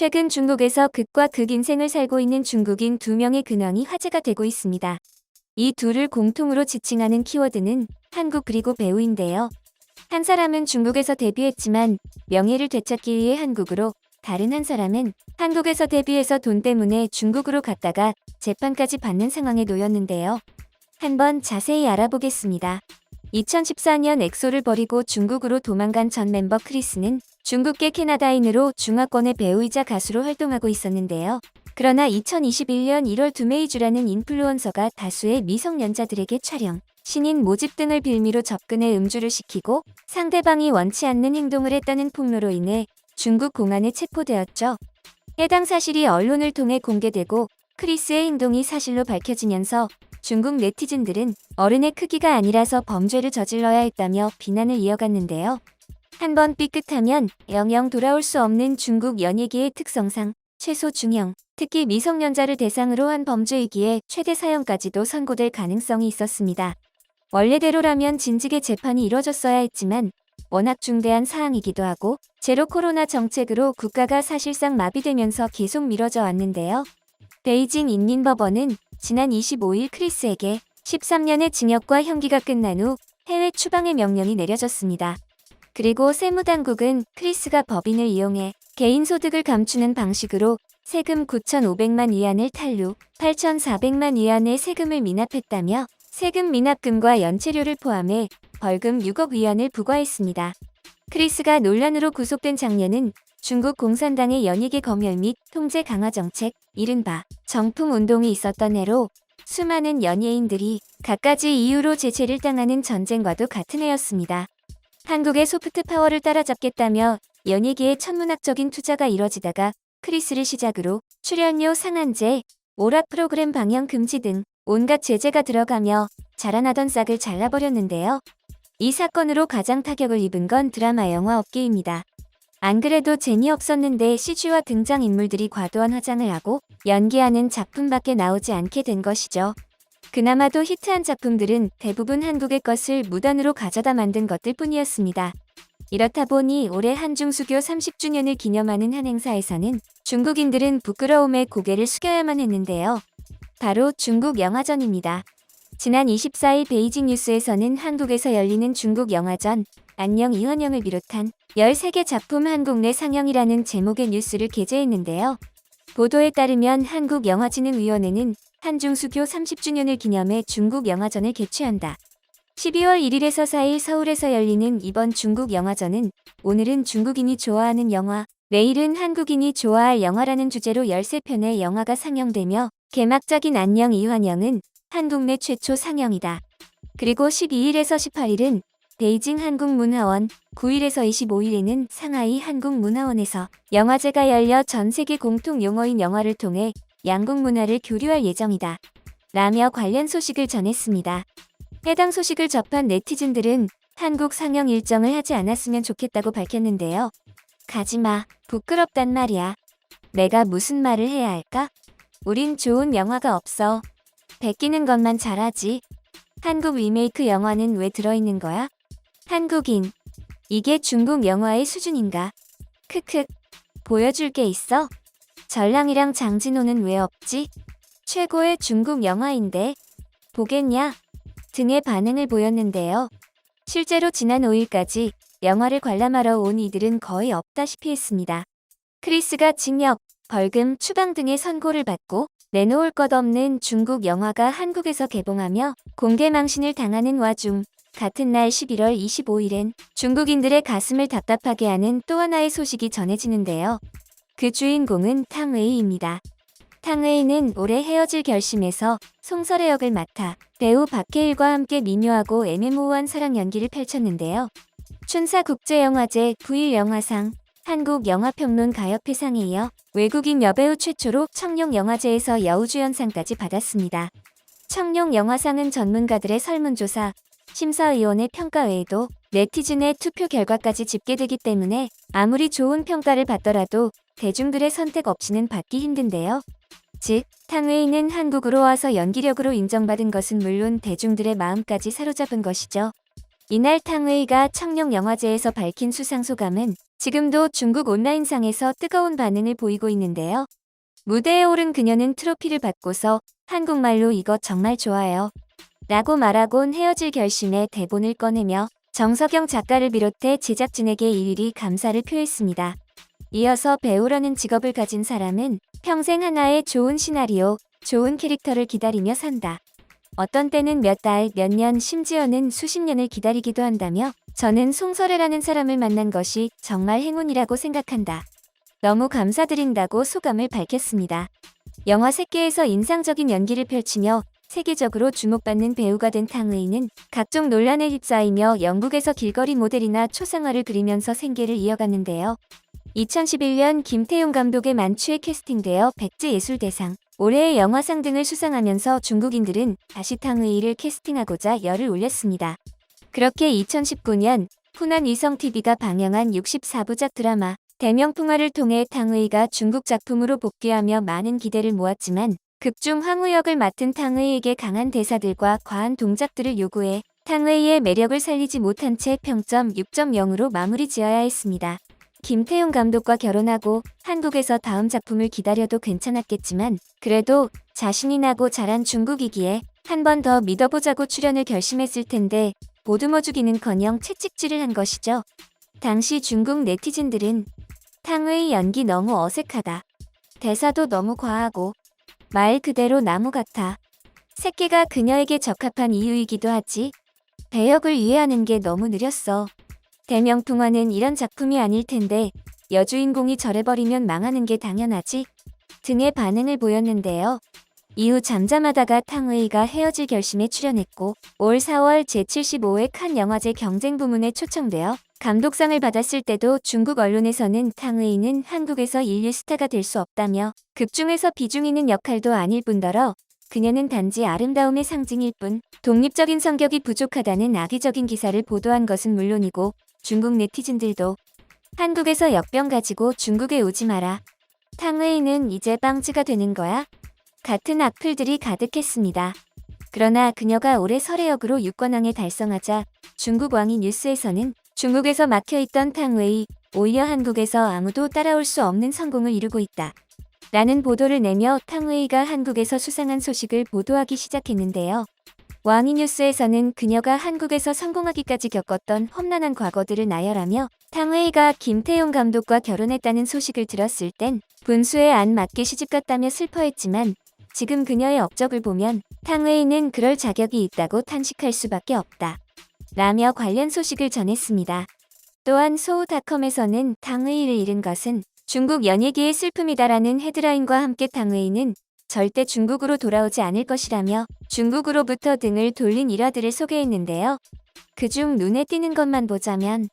최근 중국에서 극과 극 인생을 살고 있는 중국인 두 명의 근황이 화제가 되고 있습니다. 이 둘을 공통으로 지칭하는 키워드는 한국 그리고 배우인데요. 한 사람은 중국에서 데뷔했지만 명예를 되찾기 위해 한국으로, 다른 한 사람은 한국에서 데뷔해서 돈 때문에 중국으로 갔다가 재판까지 받는 상황에 놓였는데요. 한번 자세히 알아보겠습니다. 2014년 엑소를 버리고 중국으로 도망간 전 멤버 크리스는 중국계 캐나다인으로 중화권의 배우이자 가수로 활동하고 있었는데요. 그러나 2021년 1월 두메이주라는 인플루언서가 다수의 미성년자들에게 촬영, 신인 모집 등을 빌미로 접근해 음주를 시키고 상대방이 원치 않는 행동을 했다는 폭로로 인해 중국 공안에 체포되었죠. 해당 사실이 언론을 통해 공개되고 크리스의 행동이 사실로 밝혀지면서 중국 네티즌들은 어른의 크기가 아니라서 범죄를 저질러야 했다며 비난을 이어갔는데요. 한번 삐끗하면 영영 돌아올 수 없는 중국 연예계의 특성상 최소 중형, 특히 미성년자를 대상으로 한 범죄이기에 최대 사형까지도 선고될 가능성이 있었습니다. 원래대로라면 진즉의 재판이 이뤄졌어야 했지만 워낙 중대한 사항이기도 하고 제로 코로나 정책으로 국가가 사실상 마비되면서 계속 미뤄져 왔는데요. 베이징 인민법원은 지난 25일 크리스에게 13년의 징역과 형기가 끝난 후 해외 추방의 명령이 내려졌습니다. 그리고 세무당국은 크리스가 법인을 이용해 개인 소득을 감추는 방식으로 세금 9,500만 위안을 탈루, 8,400만 위안의 세금을 미납했다며 세금 미납금과 연체료를 포함해 벌금 6억 위안을 부과했습니다. 크리스가 논란으로 구속된 작년은 중국 공산당의 연예계 검열 및 통제 강화 정책, 이른바 정품 운동이 있었던 해로 수많은 연예인들이 갖가지 이유로 제재를 당하는 전쟁과도 같은 해였습니다. 한국의 소프트 파워를 따라잡겠다며 연예계에 천문학적인 투자가 이뤄지다가 크리스를 시작으로 출연료 상한제, 오락 프로그램 방영 금지 등 온갖 제재가 들어가며 자라나던 싹을 잘라버렸는데요. 이 사건으로 가장 타격을 입은 건 드라마 영화 업계입니다. 안 그래도 재미없었는데 CG와 등장인물들이 과도한 화장을 하고 연기하는 작품밖에 나오지 않게 된 것이죠. 그나마도 히트한 작품들은 대부분 한국의 것을 무단으로 가져다 만든 것들 뿐이었습니다. 이렇다 보니 올해 한중수교 30주년을 기념하는 한 행사에서는 중국인들은 부끄러움에 고개를 숙여야만 했는데요. 바로 중국 영화전입니다. 지난 24일 베이징 뉴스에서는 한국에서 열리는 중국 영화전, 안녕 이헌영을 비롯한 13개 작품 한국 내 상영이라는 제목의 뉴스를 게재했는데요. 보도에 따르면 한국영화진흥위원회는 한중수교 30주년을 기념해 중국 영화전을 개최한다. 12월 1일에서 4일 서울에서 열리는 이번 중국 영화전은 오늘은 중국인이 좋아하는 영화, 내일은 한국인이 좋아할 영화라는 주제로 13편의 영화가 상영되며 개막작인 안녕 이헌영은 한국 내 최초 상영이다. 그리고 12일에서 18일은 베이징 한국문화원, 9일에서 25일에는 상하이 한국문화원에서 영화제가 열려 전 세계 공통 용어인 영화를 통해 양국 문화를 교류할 예정이다. 라며 관련 소식을 전했습니다. 해당 소식을 접한 네티즌들은 한국 상영 일정을 하지 않았으면 좋겠다고 밝혔는데요. 가지마, 부끄럽단 말이야. 내가 무슨 말을 해야 할까? 우린 좋은 영화가 없어. 베끼는 것만 잘하지. 한국 리메이크 영화는 왜 들어있는 거야? 한국인. 이게 중국 영화의 수준인가? 크크. 보여줄 게 있어? 전랑이랑 장진호는 왜 없지? 최고의 중국 영화인데. 보겠냐? 등의 반응을 보였는데요. 실제로 지난 5일까지 영화를 관람하러 온 이들은 거의 없다시피 했습니다. 크리스가 징역, 벌금, 추방 등의 선고를 받고 내놓을 것 없는 중국 영화가 한국에서 개봉하며 공개 망신을 당하는 와중 같은 날 11월 25일엔 중국인들의 가슴을 답답하게 하는 또 하나의 소식이 전해지는데요. 그 주인공은 탕웨이입니다. 탕웨이는 올해 헤어질 결심에서 송설의 역을 맡아 배우 박해일과 함께 미묘하고 애매모호한 사랑 연기를 펼쳤는데요. 춘사국제영화제 9일 영화상, 한국영화평론가협회상에 이어 외국인 여배우 최초로 청룡영화제에서 여우주연상까지 받았습니다. 청룡영화상은 전문가들의 설문조사, 심사위원의 평가 외에도 네티즌의 투표 결과까지 집계되기 때문에 아무리 좋은 평가를 받더라도 대중들의 선택 없이는 받기 힘든데요. 즉, 탕웨이는 한국으로 와서 연기력으로 인정받은 것은 물론 대중들의 마음까지 사로잡은 것이죠. 이날 탕웨이가 청룡영화제에서 밝힌 수상 소감은 지금도 중국 온라인상에서 뜨거운 반응을 보이고 있는데요. 무대에 오른 그녀는 트로피를 받고서 한국말로 "이거 정말 좋아요" 라고 말하곤 헤어질 결심에 대본을 꺼내며 정석영 작가를 비롯해 제작진에게 일일이 감사를 표했습니다. 이어서 배우라는 직업을 가진 사람은 평생 하나의 좋은 시나리오, 좋은 캐릭터를 기다리며 산다. 어떤 때는 몇 달, 몇 년, 심지어는 수십 년을 기다리기도 한다며 "저는 송설애라는 사람을 만난 것이 정말 행운이라고 생각한다. 너무 감사드린다고 소감을 밝혔습니다. 영화 새끼에서 인상적인 연기를 펼치며 세계적으로 주목받는 배우가 된 탕웨이는 각종 논란에 휩싸이며 영국에서 길거리 모델이나 초상화를 그리면서 생계를 이어갔는데요. 2011년 김태용 감독의 만추에 캐스팅되어 백제예술대상, 올해의 영화상 등을 수상하면서 중국인들은 다시 탕웨이를 캐스팅하고자 열을 올렸습니다. 그렇게 2019년 후난 위성TV가 방영한 64부작 드라마 대명풍화를 통해 탕웨이가 중국 작품으로 복귀하며 많은 기대를 모았지만 극중 황후 역을 맡은 탕웨이에게 강한 대사들과 과한 동작들을 요구해 탕웨이의 매력을 살리지 못한 채 평점 6.0으로 마무리 지어야 했습니다. 김태용 감독과 결혼하고 한국에서 다음 작품을 기다려도 괜찮았겠지만 그래도 자신이 나고 자란 중국이기에 한 번 더 믿어보자고 출연을 결심했을 텐데 보듬어주기는커녕 채찍질을 한 것이죠. 당시 중국 네티즌들은 탕웨이 연기 너무 어색하다. 대사도 너무 과하고 말 그대로 나무 같아. 새끼가 그녀에게 적합한 이유이기도 하지. 배역을 이해하는 게 너무 느렸어. 대명풍화는 이런 작품이 아닐 텐데 여주인공이 저래버리면 망하는 게 당연하지. 등의 반응을 보였는데요. 이후 잠잠하다가 탕웨이가 헤어질 결심에 출연했고 올 4월 제75회 칸 영화제 경쟁 부문에 초청되어 감독상을 받았을 때도 중국 언론에서는 탕웨이는 한국에서 인류 스타가 될 수 없다며 극중에서 비중 있는 역할도 아닐 뿐더러 그녀는 단지 아름다움의 상징일 뿐 독립적인 성격이 부족하다는 악의적인 기사를 보도한 것은 물론이고 중국 네티즌들도 "한국에서 역병 가지고 중국에 오지 마라. 탕웨이는 이제 빵즈가 되는 거야?" 같은 악플들이 가득했습니다. 그러나 그녀가 올해 설혜역으로 유권왕에 달성하자 중국 왕이 뉴스에서는 중국에서 막혀있던 탕웨이, 오히려 한국에서 아무도 따라올 수 없는 성공을 이루고 있다 라는 보도를 내며 탕웨이가 한국에서 수상한 소식을 보도하기 시작했는데요. 왕이 뉴스에서는 그녀가 한국에서 성공하기까지 겪었던 험난한 과거들을 나열하며 탕웨이가 김태용 감독과 결혼했다는 소식을 들었을 땐 분수에 안 맞게 시집갔다며 슬퍼했지만 지금 그녀의 업적을 보면 탕웨이는 그럴 자격이 있다고 탄식할 수밖에 없다 라며 관련 소식을 전했습니다. 또한 소우닷컴에서는 탕웨이를 잃은 것은 중국 연예계의 슬픔이다라는 헤드라인과 함께 탕웨이는 절대 중국으로 돌아오지 않을 것이라며 중국으로부터 등을 돌린 일화들을 소개했는데요. 그중 눈에 띄는 것만 보자면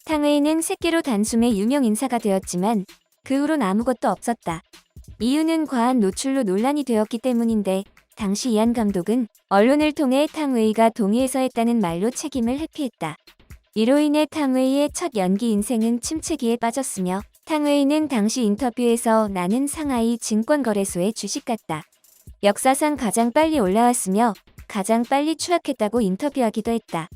탕웨이는 새끼로 단숨에 유명 인사가 되었지만 그 후론 아무것도 없었다. 이유는 과한 노출로 논란이 되었기 때문인데 당시 이한 감독은 언론을 통해 탕웨이가 동의해서 했다는 말로 책임을 회피했다. 이로 인해 탕웨이의 첫 연기 인생은 침체기에 빠졌으며 탕웨이는 당시 인터뷰에서 "나는 상하이 증권거래소에 주식 같다. 역사상 가장 빨리 올라왔으며 가장 빨리 추락했다고 인터뷰하기도 했다.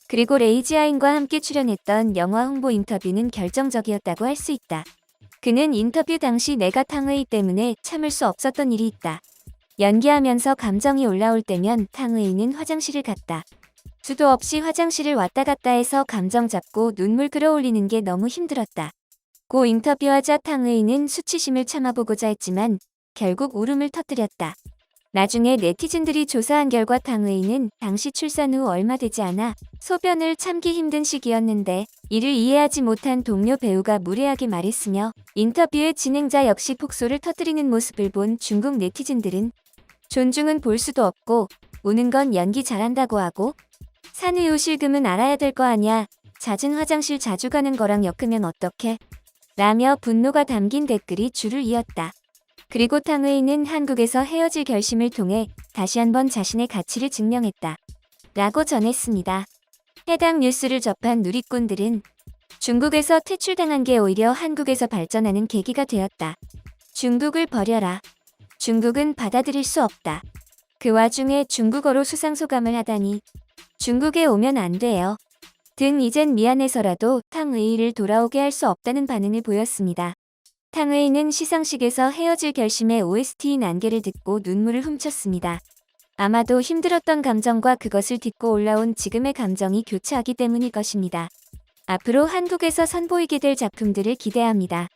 그리고 레이지아인과 함께 출연했던 영화 홍보 인터뷰는 결정적이었다고 할 수 있다. 그는 인터뷰 당시 "내가 탕웨이 때문에 참을 수 없었던 일이 있다. 연기하면서 감정이 올라올 때면 탕웨이는 화장실을 갔다. 수도 없이 화장실을 왔다 갔다 해서 감정 잡고 눈물 끌어올리는 게 너무 힘들었다." 고 인터뷰하자 탕웨이는 수치심을 참아보고자 했지만 결국 울음을 터뜨렸다. 나중에 네티즌들이 조사한 결과 탕웨이는 당시 출산 후 얼마 되지 않아 소변을 참기 힘든 시기였는데 이를 이해하지 못한 동료 배우가 무례하게 말했으며 인터뷰의 진행자 역시 폭소를 터뜨리는 모습을 본 중국 네티즌들은 "존중은 볼 수도 없고 우는 건 연기 잘한다고 하고 산후 요실금은 알아야 될 거 아냐. 잦은 화장실 자주 가는 거랑 엮으면 어떡해?" 라며 분노가 담긴 댓글이 줄을 이었다. 그리고 탕웨이는 한국에서 헤어질 결심을 통해 다시 한번 자신의 가치를 증명했다 라고 전했습니다. 해당 뉴스를 접한 누리꾼들은 중국에서 퇴출당한 게 오히려 한국에서 발전하는 계기가 되었다. 중국을 버려라. 중국은 받아들일 수 없다. 그 와중에 중국어로 수상소감을 하다니 중국에 오면 안 돼요. 등 이젠 미안해서라도 탕웨이를 돌아오게 할 수 없다는 반응을 보였습니다. 탕웨이는 시상식에서 헤어질 결심에 OST인 안개를 듣고 눈물을 훔쳤습니다. 아마도 힘들었던 감정과 그것을 딛고 올라온 지금의 감정이 교차하기 때문일 것입니다. 앞으로 한국에서 선보이게 될 작품들을 기대합니다.